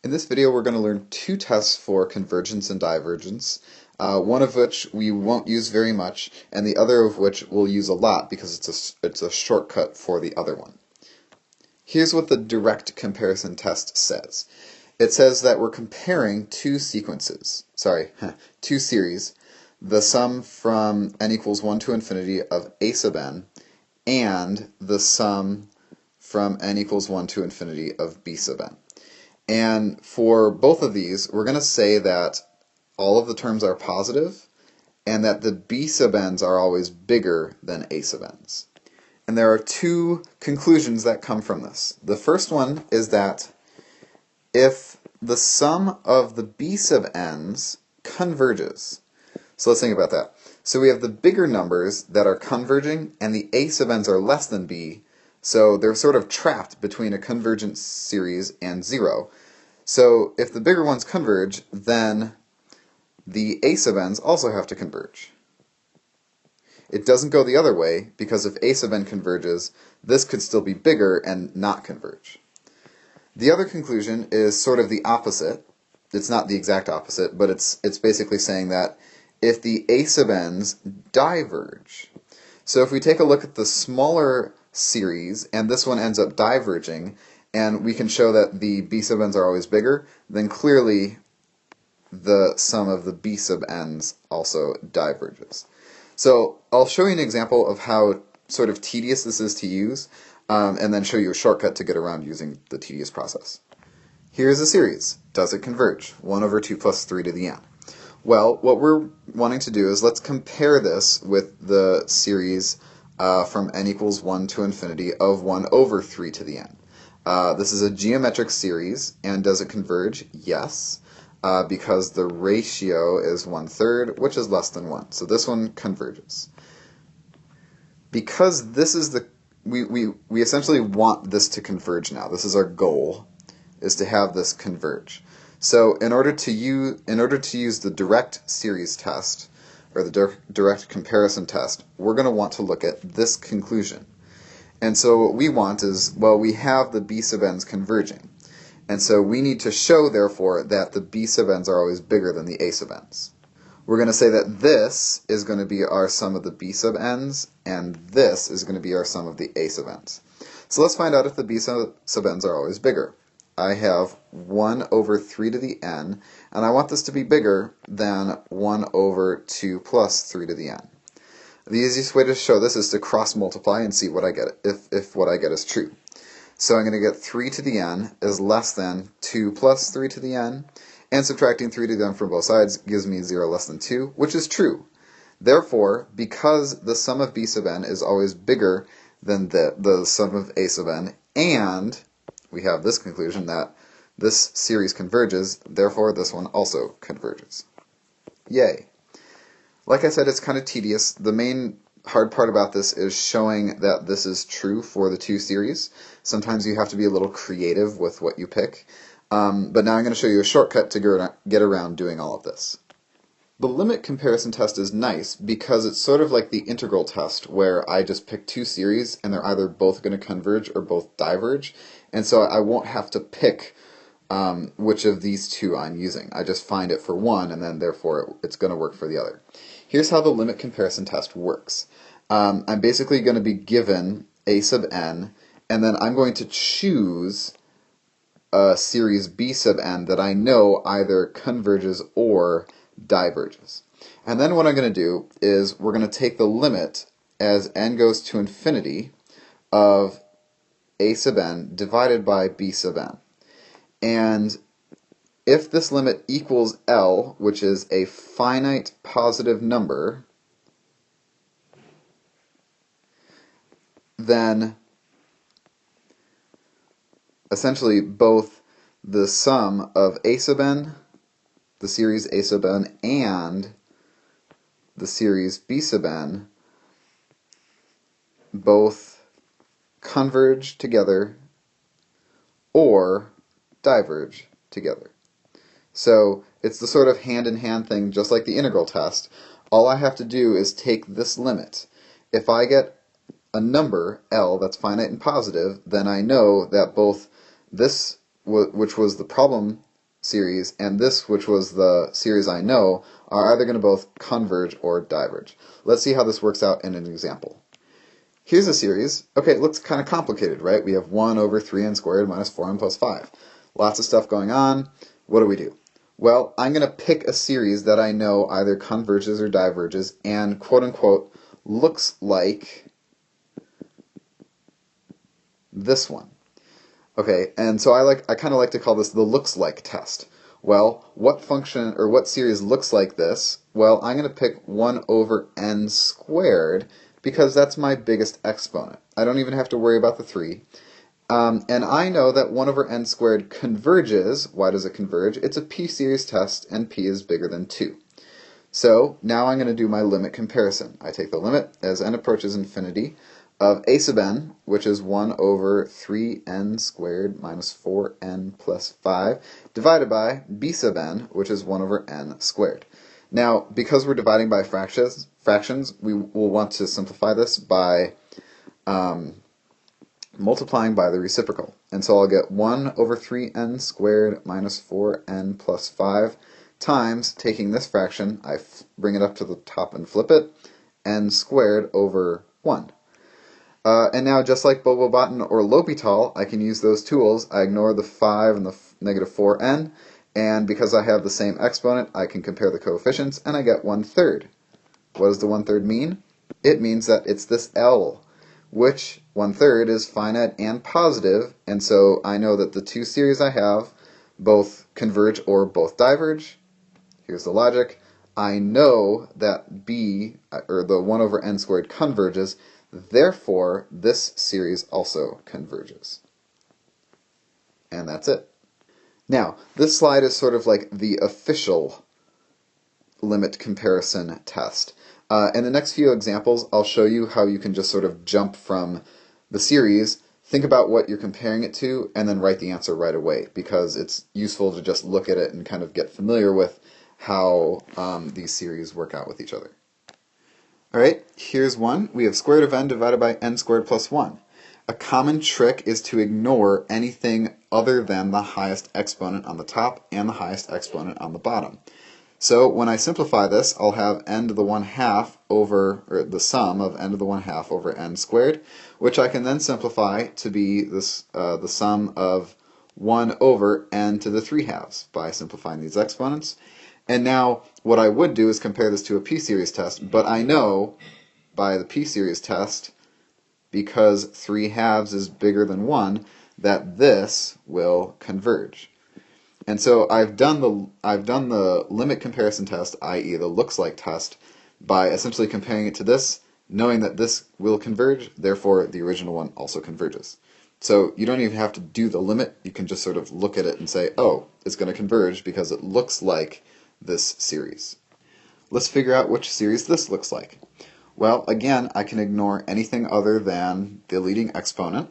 In this video, we're going to learn two tests for convergence and divergence, one of which we won't use very much, and the other of which we'll use a lot because it's a shortcut for the other one. Here's what the direct comparison test says. It says that we're comparing two series, the sum from n equals 1 to infinity of a sub n and the sum from n equals 1 to infinity of b sub n. And for both of these, we're going to say that all of the terms are positive and that the b sub n's are always bigger than a sub n's. And there are two conclusions that come from this. The first one is that if the sum of the b sub n's converges, so let's think about that. So we have the bigger numbers that are converging and the a sub n's are less than b, so they're sort of trapped between a convergent series and 0. So if the bigger ones converge, then the a sub n's also have to converge. It doesn't go the other way, because if a sub n converges, this could still be bigger and not converge. The other conclusion is sort of the opposite. It's not the exact opposite, but it's basically saying that if the a sub n's diverge, so if we take a look at the smaller series, and this one ends up diverging, and we can show that the b sub n's are always bigger, then clearly the sum of the b sub n's also diverges. So I'll show you an example of how sort of tedious this is to use, and then show you a shortcut to get around using the tedious process. Here's a series. Does it converge? 1 over 2 plus 3 to the n. Well, what we're wanting to do is let's compare this with the series from n equals 1 to infinity of 1 over 3 to the n. This is a geometric series, and does it converge? Yes, because the ratio is 1/3, which is less than 1. So this one converges. Because this is we essentially want this to converge now. This is our goal, is to have this converge. So in order to use the direct series test, or the direct comparison test, we're going to want to look at this conclusion. And so what we want is, well, we have the b sub n's converging. And so we need to show, therefore, that the b sub n's are always bigger than the a sub n's. We're going to say that this is going to be our sum of the b sub n's, and this is going to be our sum of the a sub n's. So let's find out if the b sub n's are always bigger. I have 1 over 3 to the n, and I want this to be bigger than 1 over 2 plus 3 to the n. The easiest way to show this is to cross multiply and see what I get, if what I get is true. So I'm going to get 3 to the n is less than 2 plus 3 to the n, and subtracting 3 to the n from both sides gives me 0 less than 2, which is true. Therefore, because the sum of b sub n is always bigger than the sum of a sub n, and we have this conclusion that this series converges, therefore this one also converges. Yay! Like I said, it's kind of tedious. The main hard part about this is showing that this is true for the two series. Sometimes you have to be a little creative with what you pick. But now I'm going to show you a shortcut to get around doing all of this. The limit comparison test is nice because it's sort of like the integral test, where I just pick two series and they're either both going to converge or both diverge, and so I won't have to pick which of these two I'm using. I just find it for one, and then therefore it's going to work for the other. Here's how the limit comparison test works. I'm basically going to be given a sub n, and then I'm going to choose a series b sub n that I know either converges or diverges. And then what I'm going to do is we're going to take the limit as n goes to infinity of a sub n divided by b sub n. And if this limit equals L, which is a finite positive number, then essentially both the sum of a sub n, the series a sub n, and the series b sub n both converge together or diverge together. So it's the sort of hand-in-hand thing, just like the integral test. All I have to do is take this limit. If I get a number, L, that's finite and positive, then I know that both this, which was the problem series and this, which was the series I know, are either going to both converge or diverge. Let's see how this works out in an example. Here's a series. Okay, it looks kind of complicated, right? We have 1 over 3n squared minus 4n plus 5. Lots of stuff going on. What do? Well, I'm going to pick a series that I know either converges or diverges and quote-unquote looks like this one. Okay, and so I kind of like to call this the looks like test. Well, what function or what series looks like this? Well, I'm going to pick 1 over n squared because that's my biggest exponent. I don't even have to worry about the 3. And I know that 1 over n squared converges. Why does it converge? It's a p-series test, and p is bigger than 2. So now I'm going to do my limit comparison. I take the limit as n approaches infinity of a sub n, which is 1 over 3n squared minus 4n plus 5, divided by b sub n, which is 1 over n squared. Now, because we're dividing by fractions, we will want to simplify this by multiplying by the reciprocal. And so I'll get 1 over 3n squared minus 4n plus 5 times, taking this fraction, I bring it up to the top and flip it, n squared over 1. And now, just like Bobo-Botten or L'Hopital, I can use those tools. I ignore the 5 and the negative 4n, and because I have the same exponent, I can compare the coefficients, and I get 1/3. What does the 1/3 mean? It means that it's this L, which 1/3 is finite and positive, and so I know that the two series I have both converge or both diverge. Here's the logic. I know that b, or the 1 over n squared, converges. Therefore, this series also converges. And that's it. Now, this slide is sort of like the official limit comparison test. In the next few examples, I'll show you how you can just sort of jump from the series, think about what you're comparing it to, and then write the answer right away, because it's useful to just look at it and kind of get familiar with how these series work out with each other. Alright, here's one. We have square root of n divided by n squared plus 1. A common trick is to ignore anything other than the highest exponent on the top and the highest exponent on the bottom. So when I simplify this, I'll have n to the 1/2 over, or the sum of n to the 1/2 over n squared, which I can then simplify to be this, the sum of 1 over n to the 3/2 by simplifying these exponents. And now what I would do is compare this to a p-series test, but I know by the p-series test, because 3/2 is bigger than 1, that this will converge. And so I've done the limit comparison test, i.e. the looks like test, by essentially comparing it to this, knowing that this will converge, therefore the original one also converges. So you don't even have to do the limit, you can just sort of look at it and say, oh, it's going to converge because it looks like this series. Let's figure out which series this looks like. Well, again, I can ignore anything other than the leading exponent.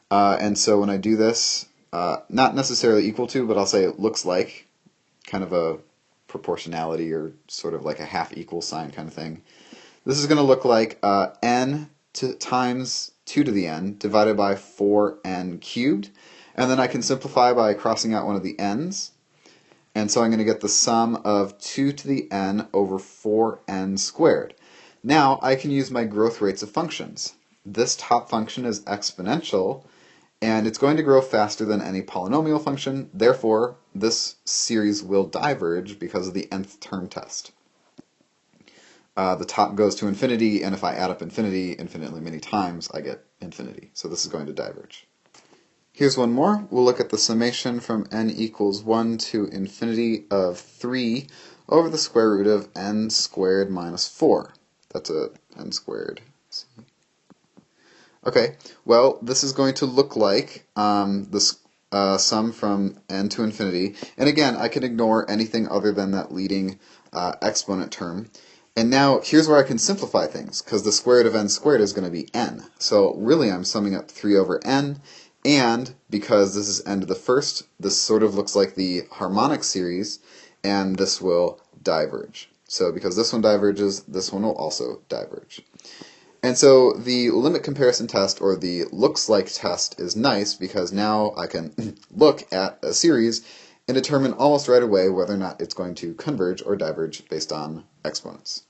And so when I do this, not necessarily equal to, but I'll say it looks like, kind of a proportionality or sort of like a half equal sign kind of thing. This is going to look like n times 2 to the n divided by 4n cubed. And then I can simplify by crossing out one of the n's. And so I'm going to get the sum of 2 to the n over 4n squared. Now I can use my growth rates of functions. This top function is exponential, and it's going to grow faster than any polynomial function. Therefore, this series will diverge because of the nth term test. The top goes to infinity, and if I add up infinity infinitely many times, I get infinity. So this is going to diverge. Here's one more. We'll look at the summation from n equals 1 to infinity of 3 over the square root of n squared minus 4. That's a n squared. Okay, well, this is going to look like this sum from n to infinity. And again, I can ignore anything other than that leading exponent term. And now here's where I can simplify things, because the square root of n squared is going to be n. So really I'm summing up 3 over n. And because this is n to the first, this sort of looks like the harmonic series, and this will diverge. So because this one diverges, this one will also diverge. And so the limit comparison test, or the looks like test, is nice because now I can look at a series and determine almost right away whether or not it's going to converge or diverge based on exponents.